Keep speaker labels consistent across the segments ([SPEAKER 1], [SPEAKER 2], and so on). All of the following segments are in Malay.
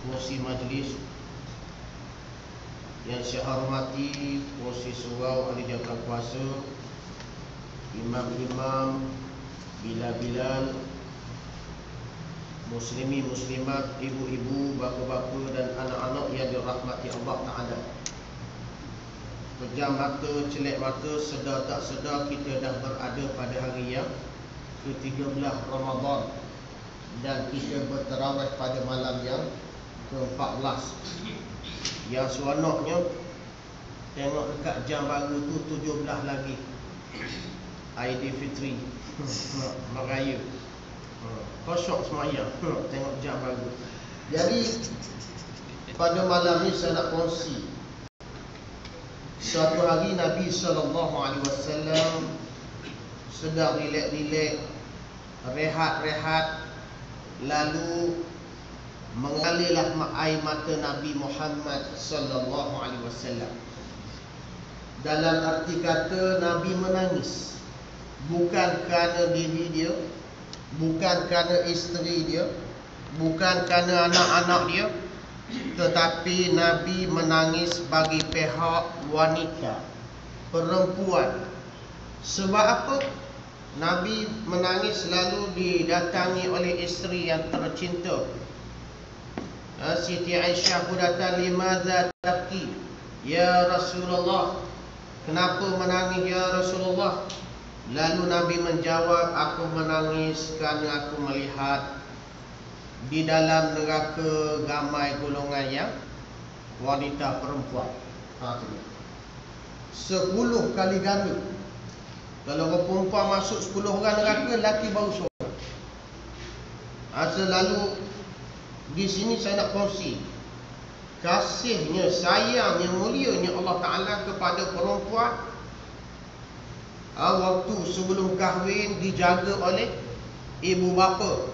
[SPEAKER 1] pengurusi majlis yang saya hormati, pengurusi surau ahli jaga kuasa, imam-imam, bilal-bilal, muslimi muslimat, ibu-ibu, bapa-bapa dan anak-anak yang dirahmati Allah Ta'ala. Pejam mata, celek mata, sedar tak sedar kita dah berada pada hari yang ke-13 Ramadan, dan kita berterawih pada malam yang ke-14. Yang seronoknya, tengok dekat jam baru tu 17 lagi Aidilfitri Mak Raya. Kosong semayang tengok jam baru. Jadi pada malam ni saya nak kongsi. Suatu hari Nabi SAW sedang rilek-rilek, rehat-rehat, lalu mengalirlah air mata Nabi Muhammad SAW. Dalam arti kata Nabi menangis, bukan kerana diri dia, bukan kerana isteri dia, bukan kerana anak-anak dia, tetapi Nabi menangis bagi pihak wanita, perempuan. Sebab apa? Nabi menangis lalu didatangi oleh isteri yang tercinta, Siti Aisyah pun datang. Limadza tabki ya Rasulullah, kenapa menangis ya Rasulullah? Lalu Nabi menjawab, aku menangis kerana aku melihat di dalam neraka ramai golongan yang wanita perempuan. 10 kali ganda. Kalau orang perempuan masuk 10 orang neraka, lelaki baru seorang. Lalu di sini saya nak kongsi kasihnya, sayangnya, mulianya Allah Ta'ala kepada perempuan. Waktu sebelum kahwin dijaga oleh ibu bapa,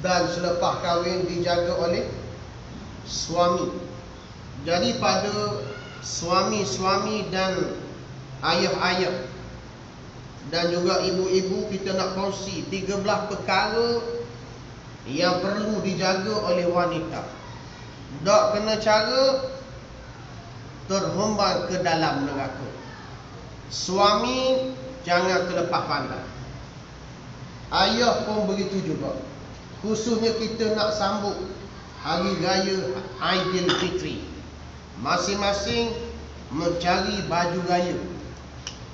[SPEAKER 1] dan selepas kahwin dijaga oleh suami. Jadi pada suami-suami dan ayah-ayah dan juga ibu-ibu, kita nak kongsi 13 perkara yang perlu dijaga oleh wanita. Tak kena cara terhembang ke dalam neraka. Suami jangan terlepas pandang, ayah pun begitu juga. Khususnya kita nak sambut hari raya Aidilfitri, masing-masing mencari baju raya.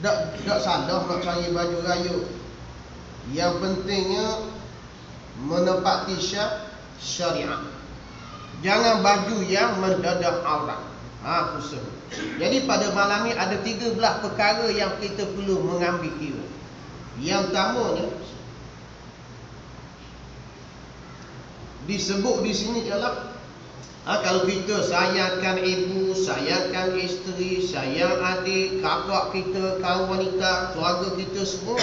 [SPEAKER 1] Tak salah nak cari baju raya, yang pentingnya menepati syariat. Jangan baju yang mendadak aurat. Khusus. Jadi pada malam ni ada 13 perkara yang kita perlu mengambil kira. Yang pertamanya disebut di sini ialah kalau kita sayangkan ibu, sayangkan isteri, sayang adik, kakak kita, kaum wanita, keluarga kita semua,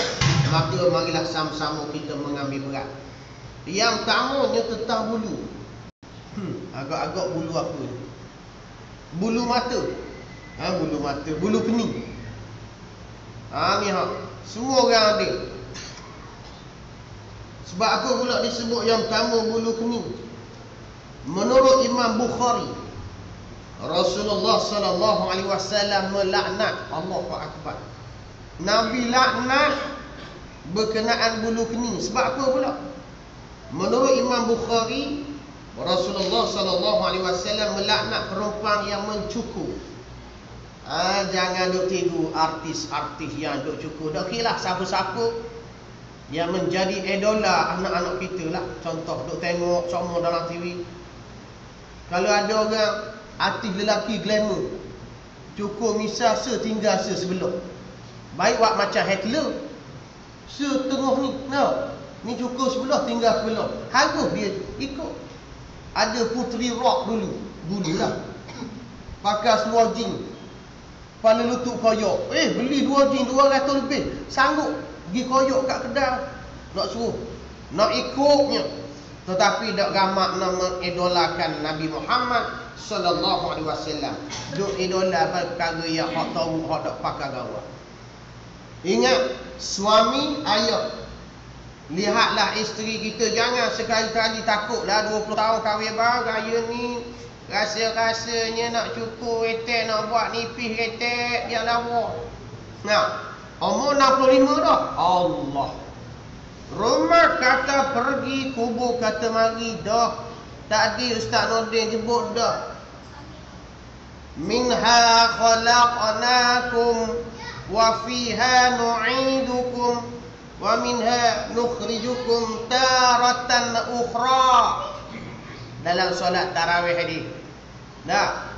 [SPEAKER 1] maka marilah sama-sama kita mengambil berat. Yang pertamanya tentang bulu. Agak-agak bulu apa ni? Bulu mata. Bulu mata, bulu kening. Ni semua orang ada. Sebab apa pula disebut yang pertama bulu kening? Menurut Imam Bukhari, Rasulullah SAW melaknat, Allahu Akbar, Nabi laknat berkenaan bulu kening. Sebab apa pula? Menurut Imam Bukhari, Rasulullah SAW melaknat perempuan yang mencukur. Jangan duk tiru artis-artis yang duk cukur. Duk kira siapa-siapa yang menjadi idola anak-anak kita lah. Contoh, duk tengok semua dalam TV. Kalau ada orang artis lelaki glamour, cukur misal setinggal sebelah, baik buat macam Hitler, setengah ni. Ni cukur sebelah, tinggal sebelah. Harus dia ikut. Ada puteri rock dulu lah, pakai seluar jeans, kepala lutut koyok. Beli 2 jeans 200 lebih, sanggup pergi koyok kat kedai. Nak suruh, nak ikutnya. Tetapi tak gamak nama idolakan Nabi Muhammad SAW. Duk idola perkara yang hak tahu, hak tak pakai gawat. Ingat, suami, ayah, Lihatlah isteri kita, jangan sekali-kali takutlah 20 tahun kahwin baru raya ni rasa-rasanya nak cukur retek, nak buat nipis retek, biarlah buat. Nah, umur 65 dah. Allah. Rumah kata pergi, kubur kata mari dah. Tadi Ustaz Nordin sebut dah. Minha khalaqnakum wa fiha nu'idukum wa minha nukhrijukum taratan ukhra. Dalam solat tarawih tadi. Dah.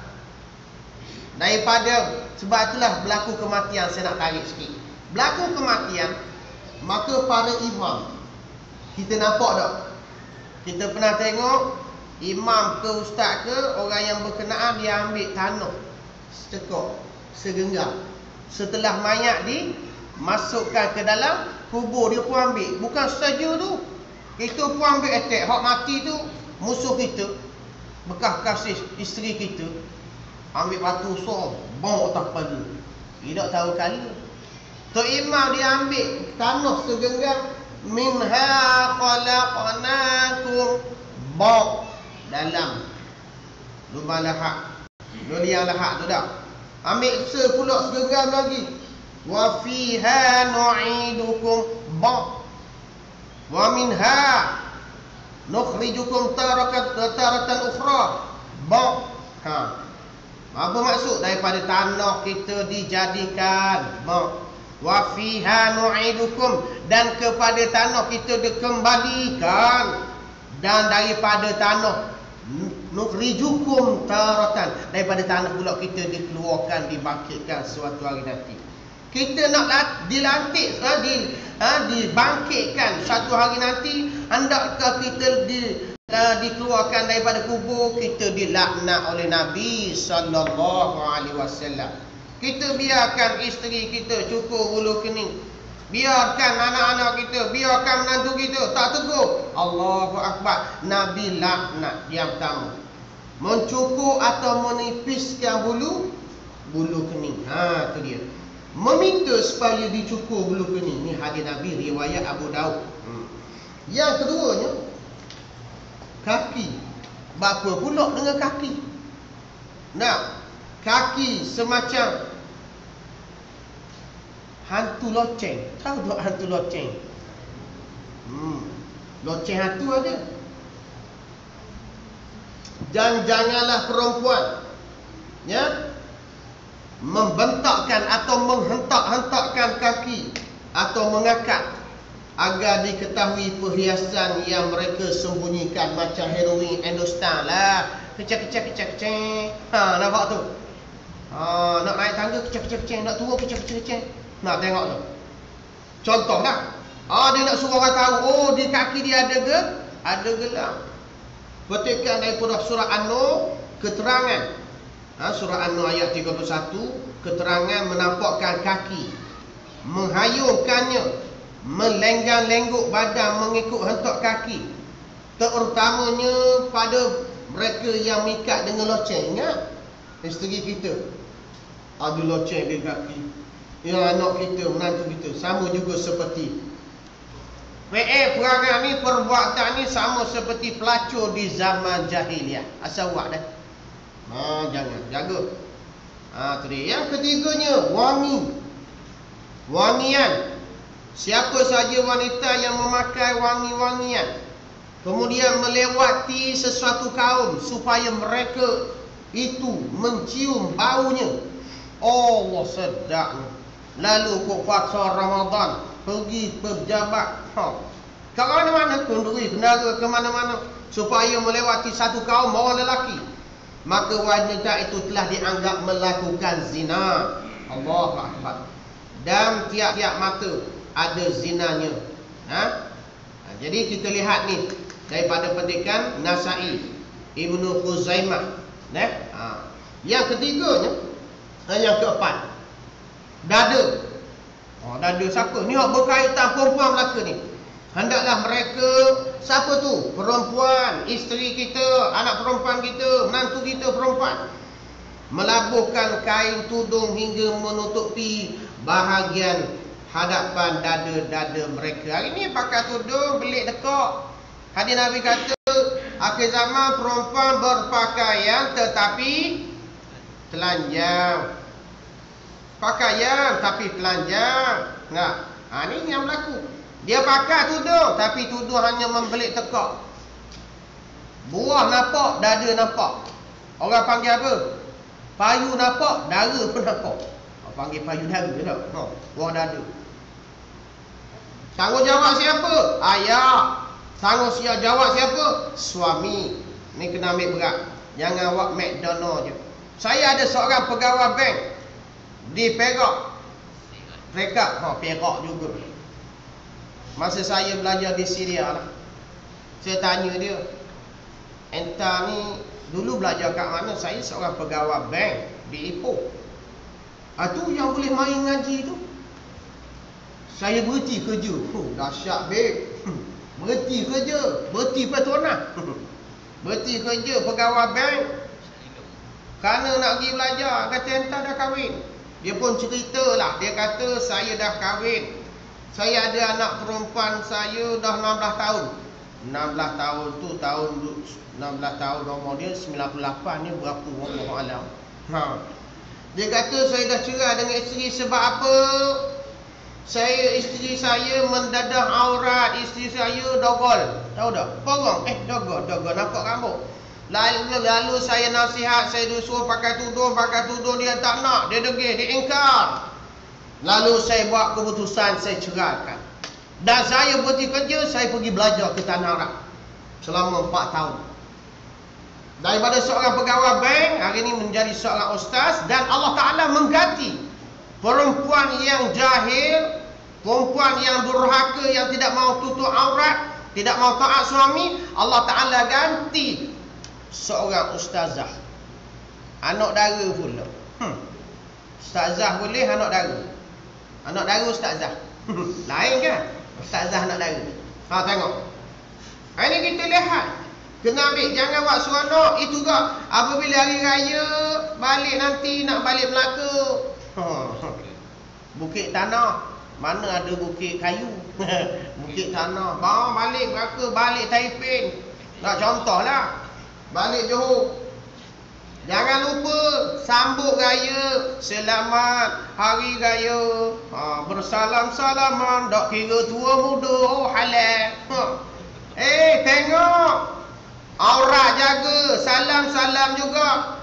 [SPEAKER 1] Daripada, sebab itulah berlaku kematian, saya nak tarik sikit. Berlaku kematian, maka para imam, kita nampak tak? Kita pernah tengok imam ke ustaz ke, orang yang berkenaan, dia ambil tanah secekok, segenggam. Setelah mayat dimasukkan ke dalam kubur, dia pun ambil. Bukan saja tu, kita pun ambil attack. Hak mati tu musuh kita, bekas kasih isteri kita, ambil batu besar, bom atas kepala. Tidak tahu kali. Tok imam dia ambil tanah segenggam. Minha khalaqnakum, bom dalam lubang lahak, liang lahak tu dah. Ambil sepulak segenggam lagi. Wa fiha nu'idukum, bom. Wa minha nukhrijukum taratan ukhra, bom. Apa maksud? Daripada tanah kita dijadikan, bom. Wa fiha nu'idukum, dan kepada tanah kita dikembalikan, dan daripada tanah nukhrijukum taratan, daripada tanah pula kita dikeluarkan, dibangkitkan suatu hari nanti. Kita nak dilantik, dibangkitkan suatu hari nanti. Hendakkah kita dikeluarkan daripada kubur? Kita dilaknat oleh Nabi SAW. Kita biarkan isteri kita cukur bulu kening, biarkan anak-anak kita, biarkan menantu kita, tak tegur, Allahu Akbar, Nabi laknat. Yang pertama, mencukur atau menipiskan bulu kening. Tu dia. Meminta supaya dicukur bulu kening. Ni hadis Nabi riwayat Abu Daud. Yang keduanya, kaki. Apa pula dengan kaki? Nah, kaki semacam hantu loceng. Tahu tak hantu loceng? Loceng hantu ada. Dan janganlah perempuan membentakkan atau menghentak-hentakkan kaki atau mengangkat, agar diketahui perhiasan yang mereka sembunyikan, macam heroin endostan lah. Kecek. Nampak tu? Nak naik tangga kecek, nak turun kecek. Nak tengok tu. Contoh dah. Dia nak suruh orang tahu, oh di kaki dia ada gelang. Petikan daripada surah An-Nur, keterangan. Surah An-Nur ayat 31, keterangan menampakkan kaki, menghayungkannya, melenggang-lengguk badan mengikut hentak kaki, terutamanya pada mereka yang mikat dengan loceng. Ingat, isteri kita ada loceng di kaki, yang anak kita, menantu kita, sama juga seperti perangai ni, perbuatan ni sama seperti pelacur di zaman jahiliah. Asal buat dah. Jangan, jaga. Tu dia. Yang ketiganya, wangian. Siapa saja wanita yang memakai wangi-wangian, kemudian melewati sesuatu kaum supaya mereka itu mencium baunya, Allah sedapnya. Lalu kok puasa Ramadan, pergi pejabat ke mana-mana, kenduri kendara ke mana-mana, supaya melewati satu kaum bawa lelaki, maka wanita itu telah dianggap melakukan zina. Allahu Akbar. Dan tiap-tiap mata ada zinanya. Jadi kita lihat ni daripada petikan Nasai, Ibnu Khuzaimah. Yang ketiganya, yang keempat, dada. Dada siapa? Ni hak berkaitan perempuan Melaka ni. Hendaklah mereka, siapa tu? Perempuan, isteri kita, anak perempuan kita, menantu kita perempuan, melabuhkan kain tudung hingga menutupi bahagian hadapan dada-dada mereka. Hari ni pakai tudung, belik tekak. Hadis Nabi kata, akhir zaman perempuan berpakaian tetapi telanjang. Pakaian tapi telanjang. Nah, ni yang berlaku. Dia pakai tudung tapi tudung hanya membelik tekak. Buah nampak, dada nampak. Orang panggil apa? Payu nampak, dara pun nampak. Orang panggil payu dara tak? Buah dada. Tanggungjawab siapa? Ayah. Tanggungjawab siapa? Suami. Ni kena ambil berat. Jangan awak McDonald je. Saya ada seorang pegawai bank di Perak. Perak juga. Masa saya belajar di Syria lah, saya tanya dia, entah ni dulu belajar kat mana? Saya seorang pegawai bank di Ipoh. Tu yang boleh main ngaji tu. Saya berhenti kerja. Dahsyat babe. Berhenti kerja, berhenti Petronas. Berhenti kerja pegawai bank kerana nak pergi belajar. Kata entah dah kahwin. Dia pun cerita lah. Dia kata saya dah kahwin. Saya ada anak perempuan saya dah 16 tahun. 16 tahun tu tahun 16 tahun umur dia 98 ni berapa Allah alam. Dia kata saya dah cerai dengan isteri sebab apa? Isteri saya mendadah aurat, isteri saya dogol. Tahu tak? Porong. Dogol nampak rambut. Lalu saya nasihat, saya disuruh pakai tudung dia tak nak, dia degil, dia ingkar. Lalu saya buat keputusan, saya ceraikan. Dan saya berhenti kerja, saya pergi belajar ke Tanah Arab selama 4 tahun. Daripada seorang pegawai bank, hari ini menjadi seorang ustaz. Dan Allah Ta'ala mengganti perempuan yang jahil, perempuan yang durhaka, yang tidak mau tutup aurat, tidak mau taat suami, Allah Ta'ala ganti seorang ustazah. Anak dara pula. Ustazah boleh, anak dara. Anak dara ustazah. Lain kan? Ustazah anak dara. Tengok. Ini kita lihat. Kena ambil, jangan buat seronok. Itu juga apabila hari raya balik nanti nak balik Melaka. Bukit tanah. Mana ada bukit kayu. Bukit tanah. Bawa balik Melaka, balik Taiping. Nak contohlah. Balik Johor. Jangan lupa sambut raya. Selamat hari raya. Bersalam-salaman. Tak kira tua muda. Oh halal. Tengok. Aurat jaga. Salam-salam juga.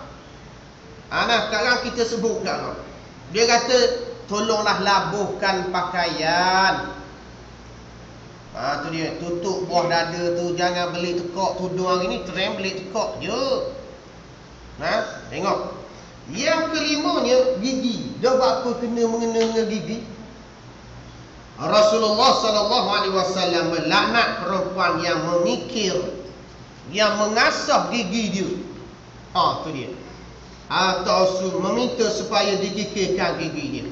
[SPEAKER 1] Nah, sekarang kita sebutkan. Dia kata, tolonglah labuhkan pakaian. Tu dia. Tutup buah dada tu. Jangan beli tekak tudung hari ni. Trend beli tekak je. Tengok. Yang kelimanya, gigi. Dia buat apa kena mengena gigi? Rasulullah SAW melaknat perempuan yang memikir, yang mengasah gigi dia. Tu dia. Atau meminta supaya digigirkan gigi dia.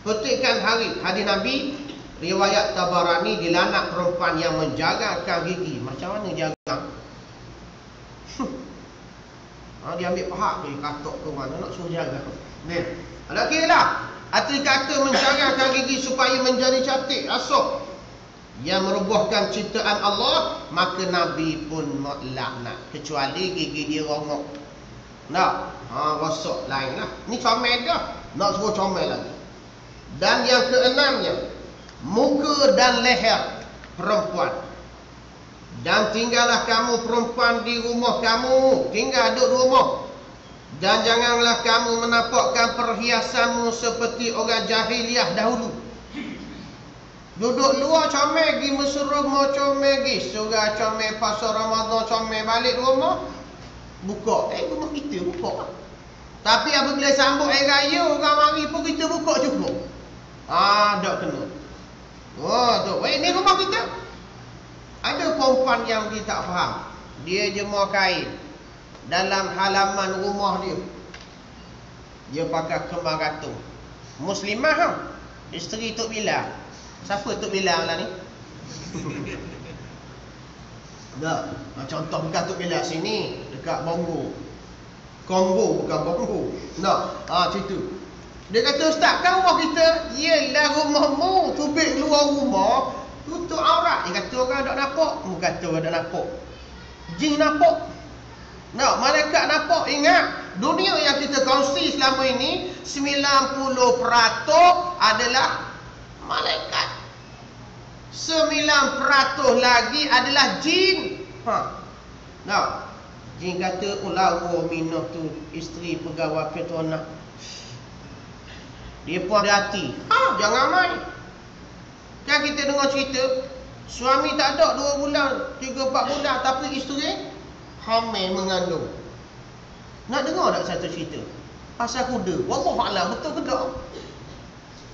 [SPEAKER 1] Petikkan hadis Nabi, riwayat Tabarani, dilaknat perempuan yang menjagakan gigi. Macam mana jaga? Dia ambil pahak dia katok ke mana nak suruh jaga. Ada kira lah. Arti kata menjagakan gigi supaya menjadi cantik, asok, yang merobohkan ciptaan Allah, maka Nabi pun melaknat. Kecuali gigi dia rongok. Rosak lain lah. Ni comel dah. Nak suruh comel lagi. Dan yang keenamnya, muka dan leher perempuan. Dan tinggallah kamu perempuan di rumah kamu. Tinggal duduk di rumah. Dan janganlah kamu menampakkan perhiasanmu seperti orang jahiliah dahulu. Duduk luar comel pergi Mesra mau comel pergi surah comel pasar Ramadan comel, balik rumah buka. Rumah kita buka. Tapi apabila sambut air raya orang mari pun kita buka juga. Tak kena. Tu. Ni rumah kita. Ada perempuan yang dia tak faham. Dia jemur kain dalam halaman rumah dia. Dia pakai kembang gantung. Muslimah isteri Tok Bilal. Siapa Tok Bilal lah ni? Contoh bukan Tok Bilal sini, dekat Bongo. Kongo bukan Bongo. Cerita. Dia kata, ustaz, kan rumah kita? Yelah, rumahmu tubik luar rumah, tutup aurat. Dia kata, orang tak nampak. Mu kata orang tak nampak. Jin nampak. Nah, malaikat nampak. Ingat, dunia yang kita kongsi selama ini 90% adalah malaikat. 9% lagi adalah jin. Nah, jin kata, lawa Minah tu isteri pegawai Petronas. Dia pun ada hati. Jangan main. Kan kita dengar cerita, suami tak ada 2 bulan, 3-4 bulan, tapi isteri hamil mengandung. Nak dengar tak satu cerita? Pasal kuda. Wallahualam, betul ke tak?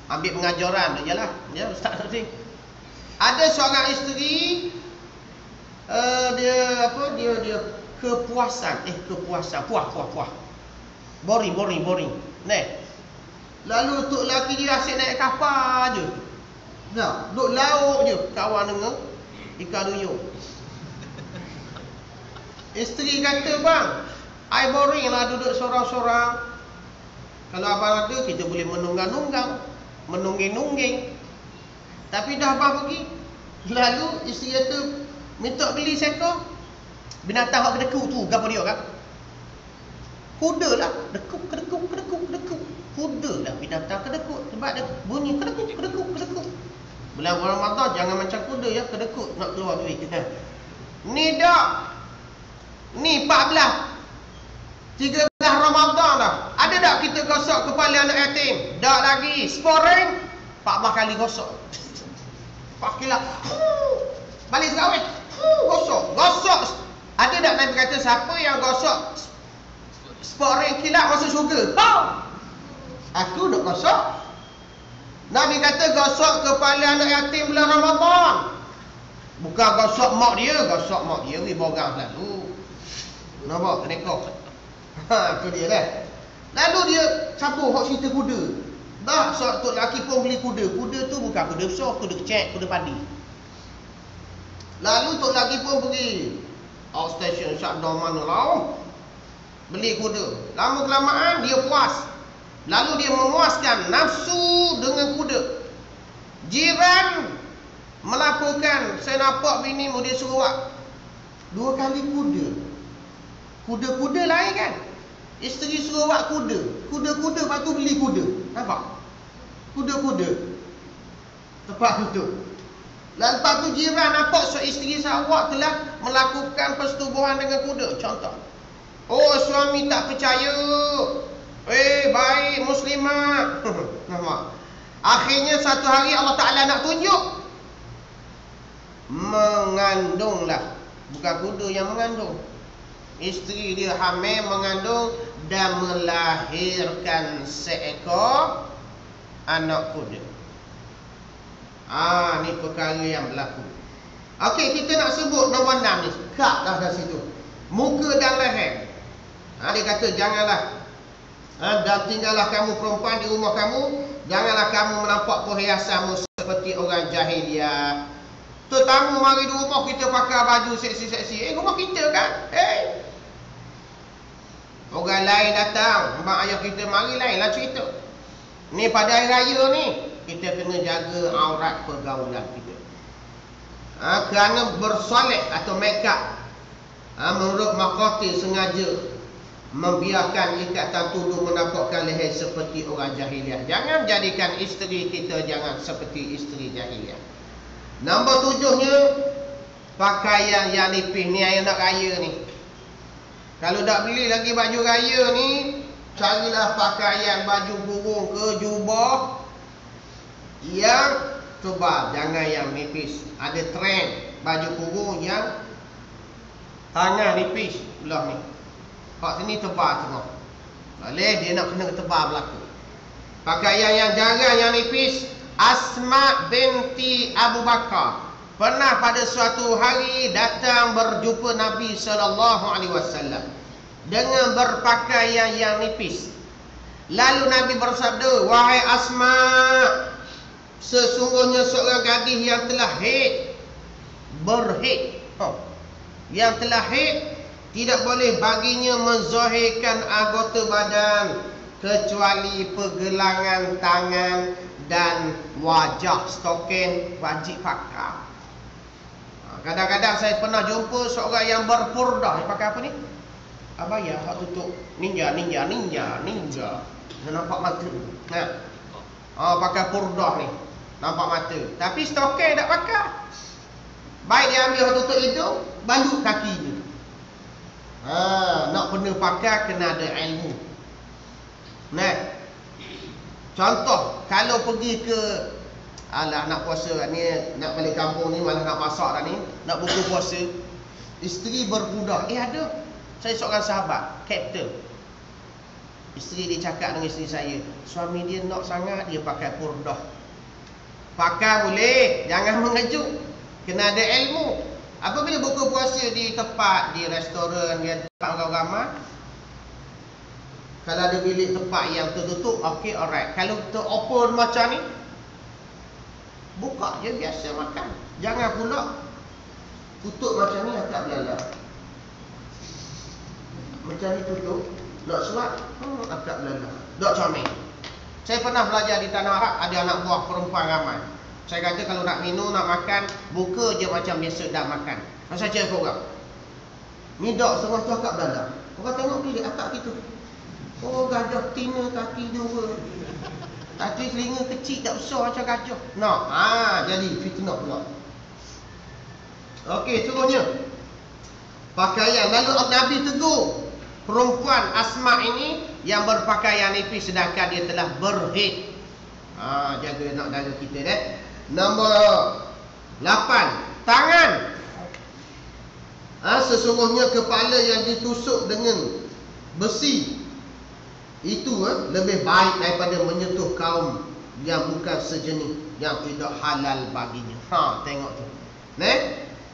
[SPEAKER 1] Ambil pengajaran je lah. Ya, ustaz tadi. Ada seorang isteri, dia kepuasan. Puas. Boring. Nah. Lalu untuk lelaki dia asyik naik kapal je. Nah, duduk laut je, kawan dengan ikan duyung. Isteri kata, bang, I boring lah duduk sorang-sorang. Kalau abang ada, kita boleh menunggang-nunggang, menungging-nungging. Tapi dah abang pergi. Lalu isteri kata, minta beli seekor binatang hak kedekut tu. Gapa dia kan? Kuda lah. Kedekut. Kuda lah binatang kedekut. Sebab dia bunyi kedekut. Bulan Ramadan jangan macam kuda ya, kedekut nak keluar duit. Ni dah, ni 13 Ramadan dah. Ada tak kita gosok kepala anak yatim? Tak lagi. Sporeng 14 kali gosok. Pakilah. Balik sekawin. Gosok. Ada tak Nabi kata siapa yang gosok sporeng kilat masuk syurga? Aku nak gosok. Nabi kata gosok kepala anak yatim bulan Ramadan. Bukan gosok mak dia borang selalu. Nampak kenekok. Tu dia lah. Lalu dia cabut hak cerita kuda. Dah satu lelaki pun beli kuda. Kuda tu bukan kuda besar, kuda kecil, kuda padi. Lalu tok lelaki pun pergi outstation shutdown mana lah. Beli kuda. Lama kelamaan dia puas. Lalu dia memuaskan nafsu dengan kuda. Jiran melaporkan, saya nampak bini mu dia suruh buat 2 kali kuda. Kuda-kuda lain kan? Isteri suruh buat kuda. Kuda-kuda, lepas tu beli kuda. Nampak? Kuda-kuda. Tempat tu. Lepas tu jiran nampak isteri awak telah melakukan persetubuhan dengan kuda. Contoh. Oh, suami tak percaya. Baik muslimah. Nampak? Akhirnya satu hari Allah Ta'ala nak tunjuk. Mengandunglah. Bukan kuda yang mengandung. Isteri dia hamil, mengandung dan melahirkan seekor anak kuda. Ni perkara yang berlaku. Okey, kita nak sebut nombor 6 ni. Kat dah dari situ. Muka dan leher. Dia kata janganlah. Dan tinggallah kamu perempuan di rumah kamu. Janganlah kamu menampak perhiasanmu seperti orang jahiliah. Tetamu mari di rumah kita pakai baju seksi-seksi. Rumah kita kan? Orang lain datang, mak ayah kita mari lainlah cerita. Ni pada hari raya ni, kita kena jaga aurat pergaulan kita. Kerana bersolek atau make up. Menurut Maqatil sengaja membiarkan ikatan tubuh menampakkan leher seperti orang jahiliah. Jangan jadikan isteri kita jangan seperti isteri jahiliah. Nombor 7-nya, pakaian yang nipis ni yang nak raya ni. Kalau tak beli lagi baju raya ni, carilah pakaian baju kurung ke jubah yang tebal, jangan yang nipis. Ada trend baju kurung yang tangan nipis belah ni. Hak sini tebal tengok. Boleh dia nak kena tebal berlaku. Pakaian yang jarang yang nipis. Asma binti Abu Bakar pernah pada suatu hari datang berjumpa Nabi SAW dengan berpakaian yang nipis. Lalu Nabi bersabda, wahai Asma, sesungguhnya seorang gadis yang telah berhaid, yang telah haid, tidak boleh baginya menzahirkan anggota badan kecuali pergelangan tangan dan wajah stokin wajib pakai. Kadang-kadang saya pernah jumpa seorang yang berpurdah. Dia pakai apa ni? Abaya hak tutup ninja. Dia nampak mata. Pakai purdah ni. Nampak mata. Tapi stokin tak pakai. Baik dia ambil hak tutup hidung, balut kaki je. Nak kena pakai kena ada ilmu. Contoh, kalau pergi ke nak puasa ni, nak balik kampung ni, malah nak masak dah ni, nak buka puasa, isteri berpurdah. Ada. Saya seorang sahabat, kapten. Isteri dia cakap dengan isteri saya, suami dia nak sangat dia pakai purdah. Pakai boleh, jangan mengejut. Kena ada ilmu. Apabila buka puasa di tempat, di restoran, di tempat orang ramai, kalau ada bilik tempat yang tertutup, okey, alright. Kalau ter-open macam ni, buka je biasa makan. Jangan pula tutup macam ni agak belala. Macam ni tutup, nak suap, agak belala. Dok comel. Saya pernah belajar di Tanah Arab, ada anak buah perempuan ramai. Saya kata kalau nak minum, nak makan, buka je macam biasa dah makan. Masa saya korang, ni dok setengah tu agak belala. Korang tengok bilik akak gitu. Oh, gajah tina kaki dua. Tapi telinga kecil tak besar macam gajah. Jadi fitnah pula. Okey, seterusnya. Pakaian. Lalu Nabi tegur perempuan Asma ini yang berpakaian nipis sedangkan dia telah berhaid. Jaga nak jaga kita deh. Nombor 8. Tangan. Sesungguhnya kepala yang ditusuk dengan besi itu lebih baik daripada menyentuh kaum yang bukan sejenis, yang tidak halal baginya. Tengok tu.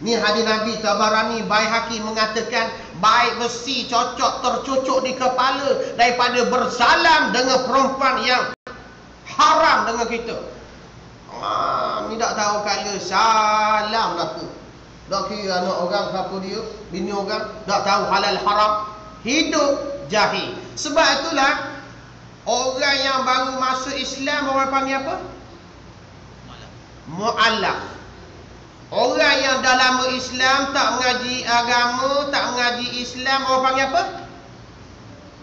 [SPEAKER 1] Ni hadis Nabi Tabarani Baihaqi mengatakan baik besi tercucuk di kepala daripada bersalam dengan perempuan yang haram dengan kita. Ni tak tahu kala salam dah tu. Tak kira anak orang siapa dia, bini orang, tak tahu halal haram, hidup jahil. Sebab itulah orang yang baru masuk Islam orang panggil apa? Mu'allaf. Orang yang dah lama Islam, tak mengaji agama, tak mengaji Islam, orang panggil apa?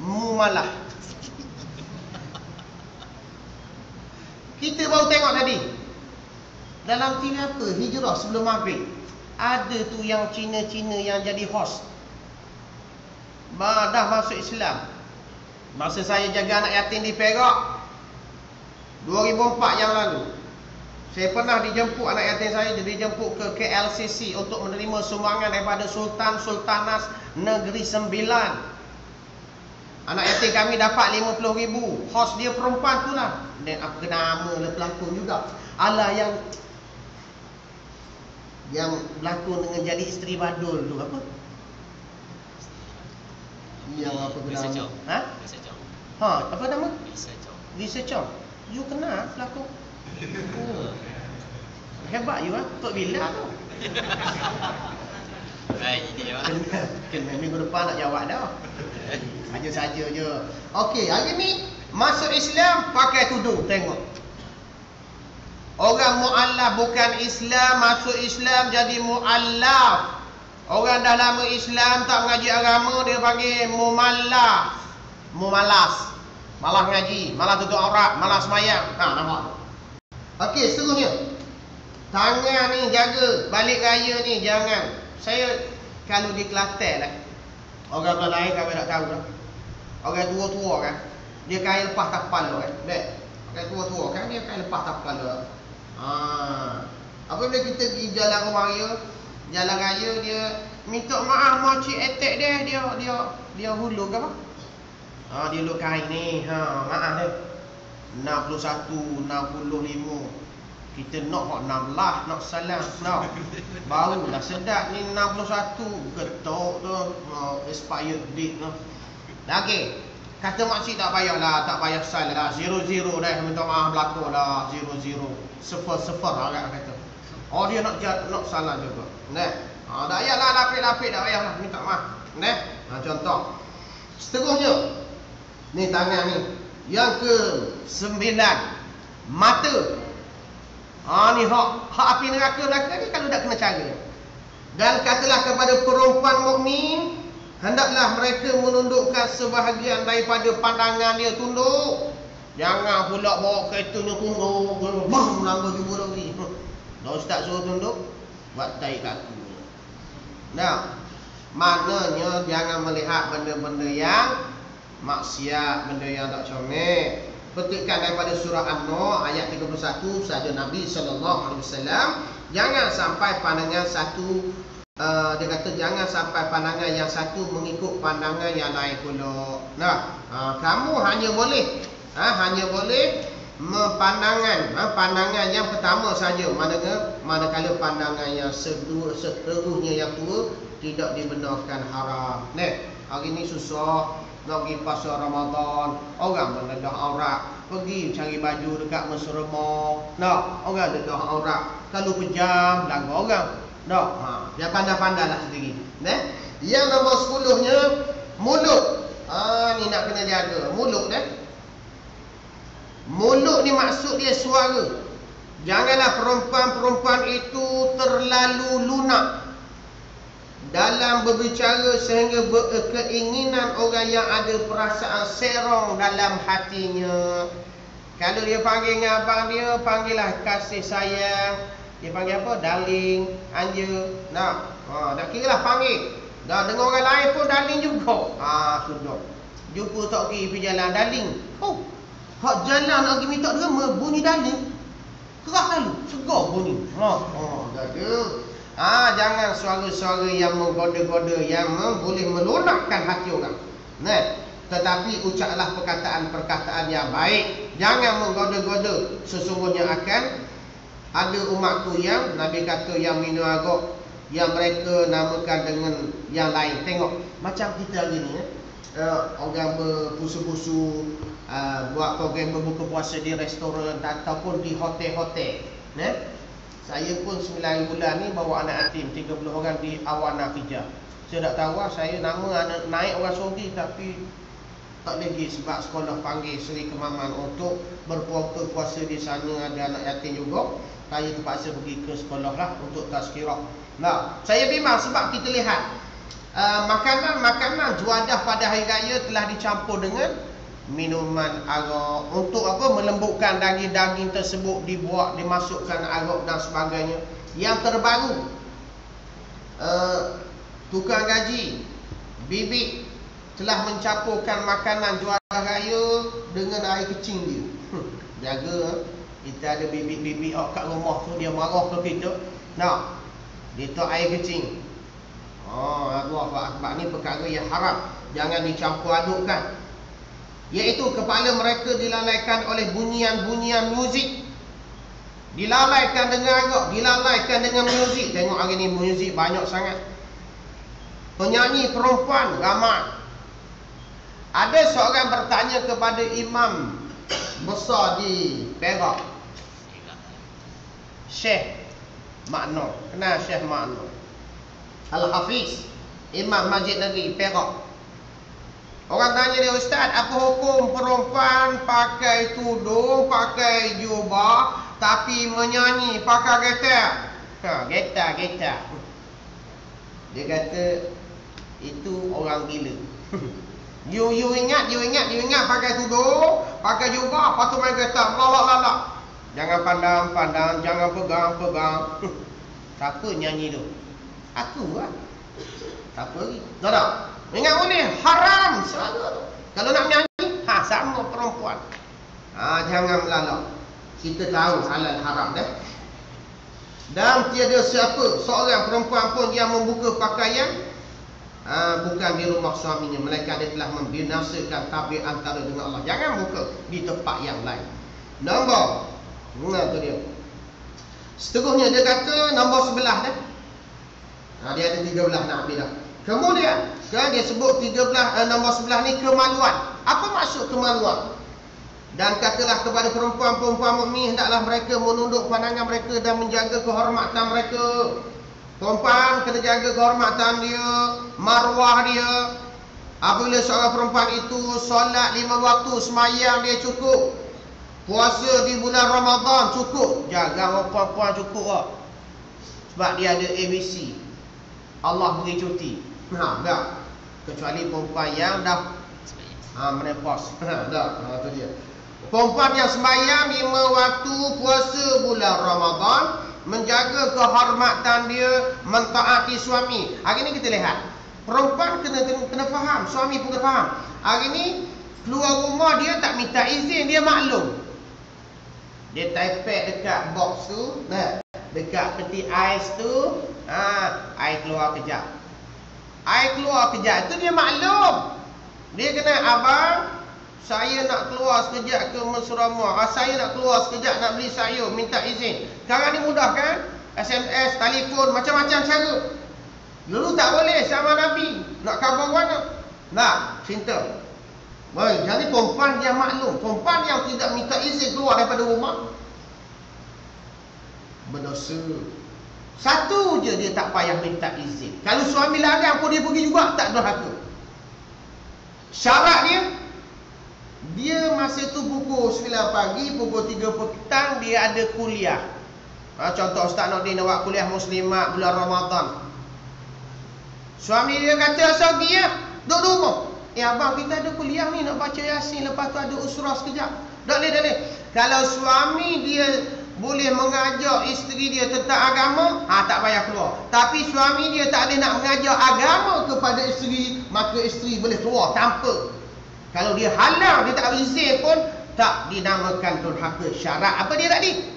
[SPEAKER 1] Mumalah. Kita baru tengok tadi dalam TV apa? Hijrah sebelum maghrib, ada tu yang Cina-Cina yang jadi host. Dah masuk Islam. Masa saya jaga anak yatim di Perak 2004 yang lalu, saya pernah dijemput anak yatim saya, dijemput ke KLCC untuk menerima sumbangan daripada Sultan Sultanas Negeri Sembilan. Anak yatim kami dapat 50,000. Host dia perempuan tu lah. Dan apa nama pelakon juga. Alah yang berlakon dengan jadi isteri Badul tu apa? Yang apa nama? Apa nama? Lisa Chong. You kenal pelakon? Hebat you Tok Bila tu. Kena minggu depan nak jawab dah. Saja-saja je. Okey, hari ni masuk Islam pakai tudung. Tengok. Orang mu'allaf bukan Islam, masuk Islam jadi mu'allaf. Orang dah lama Islam tak mengaji agama, dia panggil mumallaf. Mumalas. Malah ngaji, malah tutup aurat, malah semayang. Nampak. Okey, seterusnya. Tangan ni jaga. Balik raya ni jangan. Saya kalau di Kelantan lah, orang lain kami tak tahu lah. Orang tua-tua kan, dia kaya lepas tak kepala kan. Orang tua-tua kan, dia kaya lepas tak kepala. Apabila kita pergi jalan raya, jalan raya, dia minta maaf makcik attack dia hulur ke apa? Dia hulur kain ni. Maaf dia 61, 65. Kita nak 16, nak salam. Barulah sedap ni 61. Ketok tu expired date tu. Okey. Kata makcik tak payahlah, tak payah salah. 00 dah, minta maaf berlaku dah 00. Sefar agak kata. Dia nak salah juga. Tak payahlah lapik-lapik, tak payahlah minta maaf. Contoh. Seterusnya. Ni tangan ni. Yang ke-9, mata. Ni hak api neraka ni kalau tak kena cara. Dan katalah kepada perempuan mukmin, hendaklah mereka menundukkan sebahagian daripada pandangan dia, tunduk. Jangan pula bawa keretanya tunduk, bam, langgar jumpa lagi. Dah ustaz suruh tunduk, buat taik kaku. Nah, maknanya jangan melihat benda-benda yang maksiat, benda yang tak comel. Petikkan daripada surah An-Nur ayat 31, sabda Nabi SAW, jangan sampai pandangan satu, dia kata jangan sampai pandangan yang satu mengikut pandangan yang lain pula. Nah, kamu hanya boleh pandangan yang pertama saja, manakala pandangan yang seterusnya yang tua tidak dibenarkan haram. Hari ni susah nak pergi pasar Ramadan, orang mendedah aurat, pergi cari baju dekat Mesremah, orang dedah aurat, kalau pejam langgar orang. Dia pandai-pandailah sendiri. Yang nombor 10-nya, mulut. Ni nak kena jaga mulut. Mulut ni maksud dia suara. Janganlah perempuan-perempuan itu terlalu lunak dalam berbicara sehingga berkeinginan orang yang ada perasaan serong dalam hatinya. Kalau dia panggil dengan abang dia, panggillah kasih sayang. Dia panggil apa? Darling, anja. Tak kira lah panggil. Dah dengan orang lain pun darling juga. Sudah. Jumpa tak pergi jalan, darling. Hak jalan nak pergi minta derma, bunyi darling. Kerak lalu, segar bunyi. Jangan suara-suara yang menggoda-goda, yang boleh melunakkan hati orang. Tetapi ucaplah perkataan-perkataan yang baik. Jangan menggoda-goda. Sesungguhnya akan ada umatku yang Nabi kata yang minum arak, yang mereka namakan dengan yang lain. Tengok macam kita hari ni, orang berpusu-pusu, buat program berbuka puasa di restoran ataupun di hotel-hotel. Saya pun 9 bulan ni bawa anak yatim 30 orang di Awana Fija. Saya tak tahu saya nama anak naik orang Saudi, tapi tak lagi sebab sekolah panggil Seri Kemaman untuk berpuasa puasa di sana, ada anak yatim juga. Saya terpaksa pergi ke sekolah lah untuk tazkirah. Saya bimbang sebab kita lihat makanan juadah pada hari raya telah dicampur dengan minuman arak. Untuk apa? Melembutkan daging-daging tersebut, dibuat, dimasukkan arak dan sebagainya. Yang terbaru, tukang gaji bibik telah mencampurkan makanan juadah raya dengan air kecing dia. Jaga, kita ada bibik-bibik kat rumah tu, dia marah ke kita, dia tak air kecing. Allahu Akbar, ni perkara yang haram, jangan dicampur adukkan. Iaitu kepala mereka dilalaikan oleh bunyian-bunyian muzik. Dilalaikan dengan arak, dilalaikan dengan muzik. Tengok hari ni muzik banyak sangat. Penyanyi perempuan ramai. Ada seorang bertanya kepada imam besar di Perak, Syekh Makno. Kenal Syekh Makno? Al-Hafiz, Imam Masjid Negeri Perak. Orang tanya dia, Ustaz, apa hukum perempuan pakai tudung, pakai jubah, tapi menyanyi pakai gitar? Gitar. Dia kata, itu orang gila. You ingat pakai tudung, pakai jubah, lepas tu main gitar, lalak. Jangan pandang, jangan pegang. Siapa nyanyi tu? Aku lah. Siapa lagi? Tak. Ingat boleh, haram selalu tu. Kalau nak menyanyi, sama perempuan. Jangan melalak. Kita tahu halal haram dah. Dan tiada siapa seorang perempuan pun yang membuka pakaian bukan di rumah suaminya, melainkan dia telah membinasakan tabir antara dengan Allah. Jangan buka di tempat yang lain. Nombor, tu dia. Seterusnya dia kata nombor 11 dah. Dia ada 13 nak ambil dah. Kemudian dia sebut nombor 11 ni kemaluan. Apa maksud kemaluan? Dan katalah kepada perempuan-perempuan mukmin, hendaklah mereka menunduk pandangan mereka dan menjaga kehormatan mereka. Perempuan kena jaga kehormatan dia, maruah dia. Apabila seorang perempuan itu solat 5 waktu, semayang dia cukup, puasa di bulan Ramadan cukup. Jaga orang perempuan cukup lah. Sebab dia ada ABC. Allah beri cuti. Tak. Kecuali perempuan yang dah menopause. Tak. Itu dia. Perempuan yang sembahyang 5 waktu, puasa bulan Ramadan, menjaga kehormatan dia, mentaati suami. Hari ni kita lihat, perempuan kena faham, suami pun kena faham. Hari ni keluar rumah dia tak minta izin, dia maklum. Dia typepad dekat box tu, dekat peti ais tu, air keluar kejap. Air keluar kejap tu dia maklum. Dia kena, abang, saya nak keluar sekejap ke Mesrama, saya nak keluar sekejap nak beli sayur, minta izin. Sekarang ni mudah kan? SMS, telefon, macam-macam cara. Dulu tak boleh sama Nabi. Nak khabar mana? Nak, cinta. Baik, jadi perempuan yang maklum, perempuan yang tidak minta izin keluar daripada rumah, berdosa. Satu je dia tak payah minta izin. Kalau suami larang pun dia pergi juga, tak durhaka. Syarat dia masa tu pukul 9 pagi, pukul 3 petang dia ada kuliah. Contoh Ustaz Nordin nak buat kuliah muslimat bulan Ramadan. Suami dia kata, asal pergi ya, duduk rumah. Abang, kita ada kuliah ni, nak baca Yasin, lepas tu ada usrah sekejap. Tak boleh. Kalau suami dia boleh mengajak isteri dia tentang agama, tak payah keluar. Tapi suami dia tak boleh nak mengajar agama kepada isteri, maka isteri boleh keluar tanpa. Kalau dia halang, dia tak izin pun, tak dinamakan durhaka. Syarat apa dia tadi?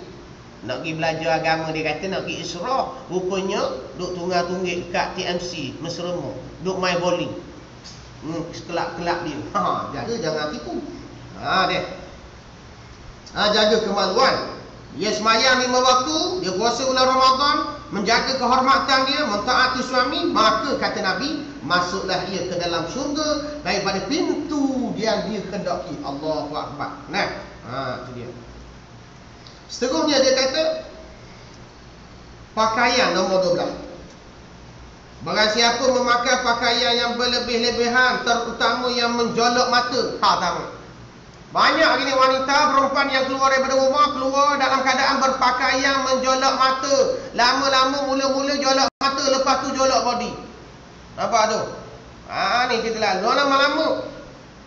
[SPEAKER 1] Nak pergi belajar agama, dia kata nak pergi Isra'. Rupanya duk tunggang-tunggik kat TMC Mesrama, duk main bowling. Kelak-kelak dia. Jaga, jangan tipu. Dia. Jaga kemaluan. Dia semayang 5 waktu, dia puasa bulan Ramadan, menjaga kehormatan dia, mentaati suami, maka kata Nabi, masuklah ia ke dalam syurga daripada pintu yang dia kendaki. Allahu Akbar. Itu dia. Seterusnya dia kata, pakaian nombor 12. Barang siapa memakai pakaian yang berlebih-lebihan, terutama yang menjolok mata, tak. Banyak hari ni wanita, perempuan yang keluar daripada rumah, keluar dalam keadaan berpakaian menjolok mata. Lama-lama mula-mula jolok mata, lepas tu jolok body. Nampak tu? Ni kita lalu lama-lama.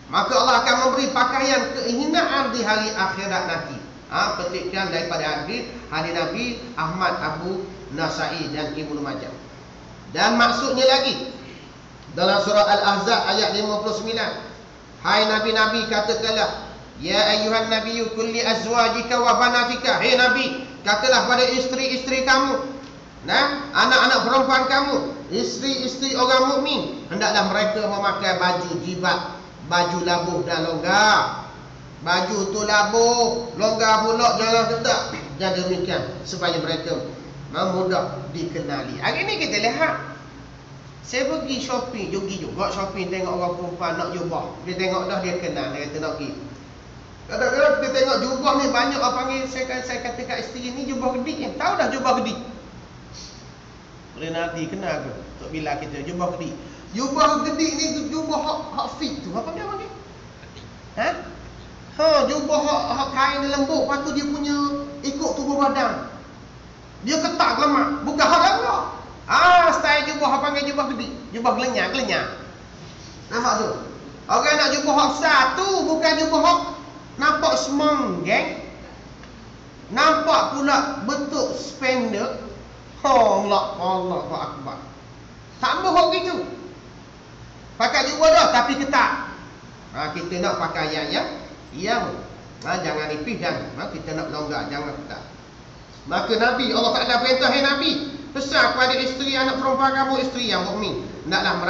[SPEAKER 1] Maka Allah akan memberi pakaian kehinaan di hari akhirat nanti. Petikkan daripada hadis Nabi Ahmad, Abu Nasai dan Ibnu Majah. Dan maksudnya lagi dalam surah Al-Ahzab ayat 59. Hai Nabi-Nabi, katakanlah, ya ayyuhan nabiyyu kulli azwajika wa banatika. Hai Nabi, katalah pada isteri-isteri kamu, anak-anak perempuan kamu, isteri-isteri orang mukmin, hendaklah mereka memakai baju jilbab, baju labuh dan longgar. Baju tu labuh, longgar pula, jangan tetap. Dan demikian supaya mereka mudah dikenali. Hari ni kita lihat, saya pergi shopping, pergi juga shopping, tengok orang perempuan nak jubah. Dia tengok dah, dia kenal, dia kata nak pergi. Kadang-kadang kita tengok jubah ni, banyak orang panggil, saya kata kat isteri ni jubah gedik ni. Tahu dah jubah gedik? Boleh nanti kenal ke? Tok Bila kita jubah gedik. Jubah gedik ni jubah hak fit tu. Apa dia panggil? Jubah hak kain lembut, lepas tu dia punya ikut tubuh badan. Dia ketak lemak, bukan hak lembut. Style jubah apa panggil jubah gedik, jubah gelenyang. Nampak tu? Orang nak jubah hak besar tu bukan jubah hak nampak semang, geng. Nampak pula bentuk spender. Allah Akbar. Tambah hak gitu. Pakai jubah dah tapi ketat. Kita nak pakaian yang jangan nipis dan kita nak longgar, jangan ketat. Maka Nabi, Allah Ta'ala perintah, hai Nabi, pesan kepada isteri anak perempuan kamu, isteri yang mukmin, hendaklah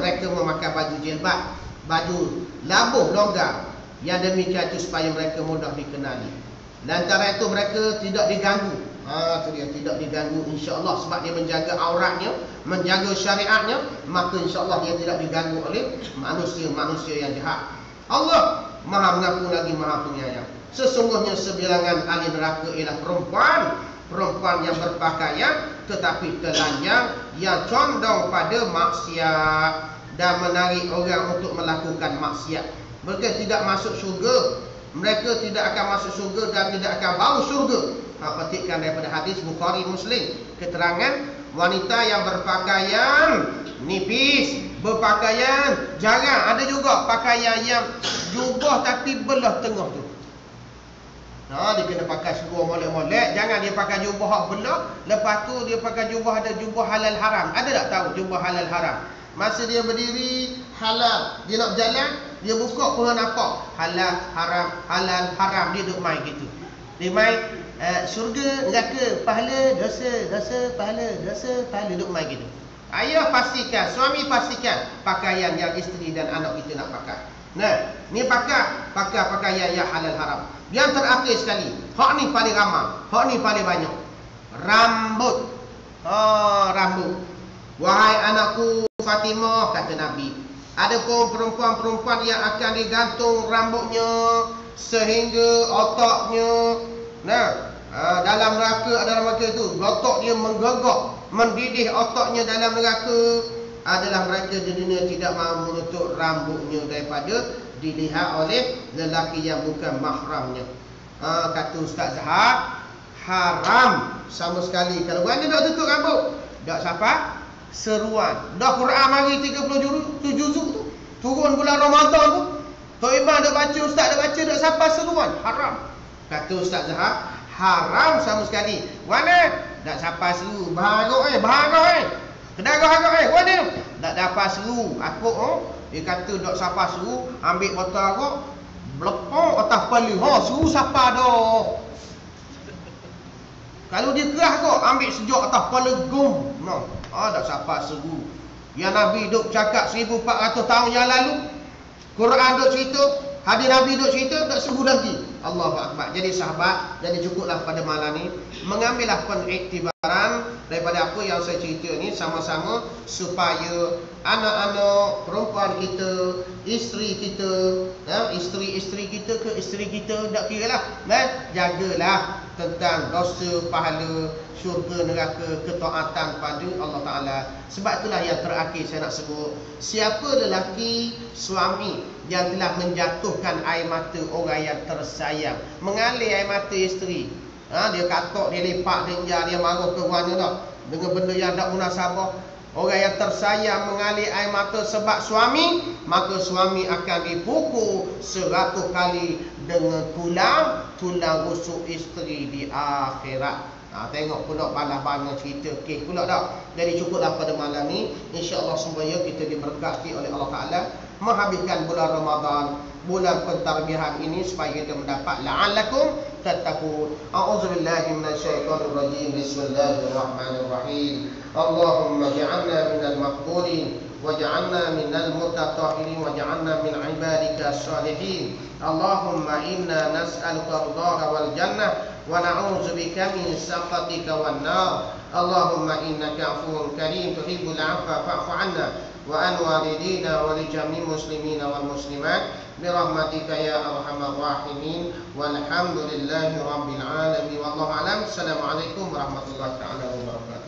[SPEAKER 1] mereka memakai baju jilbab, baju labuh longgar. Yang demikian itu supaya mereka mudah dikenali. Dan antara itu mereka tidak diganggu. Itu dia, tidak diganggu insya-Allah, sebab dia menjaga auratnya, menjaga syariatnya, maka insya-Allah dia tidak diganggu oleh manusia-manusia yang jahat. Allah Maha Mengampun lagi Maha Penyayang. Sesungguhnya sebilangan ahli neraka ialah perempuan yang berpakaian tetapi telanjang, yang condong pada maksiat. dan menarik orang untuk melakukan maksiat. Mereka tidak masuk syurga. Mereka tidak akan masuk syurga dan tidak akan bau syurga. Petikkan daripada hadis Bukhari Muslim. Keterangan wanita yang berpakaian nipis, berpakaian jarang. Ada juga pakaian yang jubah tapi belah tengah tu. Dia kena pakai seluar molek-molek. Jangan dia pakai jubah hak belah. Lepas tu dia pakai jubah, ada jubah halal haram. Ada tak tahu jubah halal haram? Masa dia berdiri halal, dia nak berjalan, dia buka pun nampak halal haram, halal haram. Dia duk main gitu. Dia main syurga, neraka, pahala, dosa, dosa, pahala, dosa, pahala. Duk main gitu. Ayah pastikan, suami pastikan pakaian yang isteri dan anak kita nak pakai. Nah, ni pakai pakaian yang halal haram. Yang terakhir sekali, hak ni paling ramai, hak ni paling banyak. Rambut. Rambut. Wahai anakku Fatimah, kata Nabi, ada pun perempuan-perempuan yang akan digantung rambutnya sehingga otaknya, dalam neraka, dalam neraka itu otak dia menggogok, mendidih otaknya dalam neraka. Adalah mereka di dunia tidak mahu menutup rambutnya daripada dilihat oleh lelaki yang bukan mahramnya. Kata Ustaz Zahab, haram sama sekali kalau orang ni tak tutup rambut. Tak siapa? Seruan. Dah Quran mari 37 juzuk tu. Turun bulan Ramadan tu. Tok Imam dah baca, Ustaz dah baca, tak siapa seruan. Haram. Kata Ustaz Zahab, haram sama sekali. Mana? Tak siapa seru. Baharok Kedarah mana? Tak dapat seru. Aku dia kata tak siapa seru, ambil botol arak, belepok atas kepala. Seru siapa dah? Kalau dia kerah kok, ambil sejak atas kepala gum. Tak siapa seru. Yang Nabi duk cakap 1400 tahun yang lalu, Quran duk cerita, hadis Nabi duk cerita, tak seru lagi. Allahu Akbar. Jadi sahabat, jadi cukuplah pada malam ni mengambillah pengiktibaran daripada apa yang saya cerita ni sama-sama, supaya anak-anak perempuan kita, isteri kita, isteri-isteri kita ke isteri kita, tak kira lah, jagalah tentang dosa, pahala, syurga, neraka, ketaatan pada Allah Ta'ala. Sebab itulah yang terakhir saya nak sebut, siapa lelaki suami yang telah menjatuhkan air mata orang yang tersayang, mengalir air mata isteri, dia katok, dia lepak, dia marah ke orangnya tak, dengan benda yang tak munasabah. Orang yang tersayang mengalir air mata sebab suami, maka suami akan dipukul 100 kali dengan tulang rusuk isteri di akhirat. Tengok pula balas-balas cerita kes pula tak. Jadi cukuplah pada malam ni. InsyaAllah semuanya kita diberkati oleh Allah Ta'ala, menghabiskan bulan Ramadan, bulan pentarbihan ini, supaya kita mendapat la'allakum tattaqun. A'udzubillahi minasyaitonir rajim. Bismillahirrahmanirrahim. Allahumma ja'alna minal maqbulin waj'alna minal mutatahhirin waj'alna min ibadika as-salihin. Allahumma inna nas'aluka ridhaka wal jannah wa na'udzubika min sakhatika wan nar. Allahumma innaka 'afuwun karim tuhibbul 'afwa fa'fu 'anna wa an walidina wa li jami'il muslimina wal muslimat bi rahmatika ya arhamar rahimin. Walhamdulillahi rabbil alamin. Wallahu a'lam. Assalamualaikum warahmatullahi taala wabarakatuh.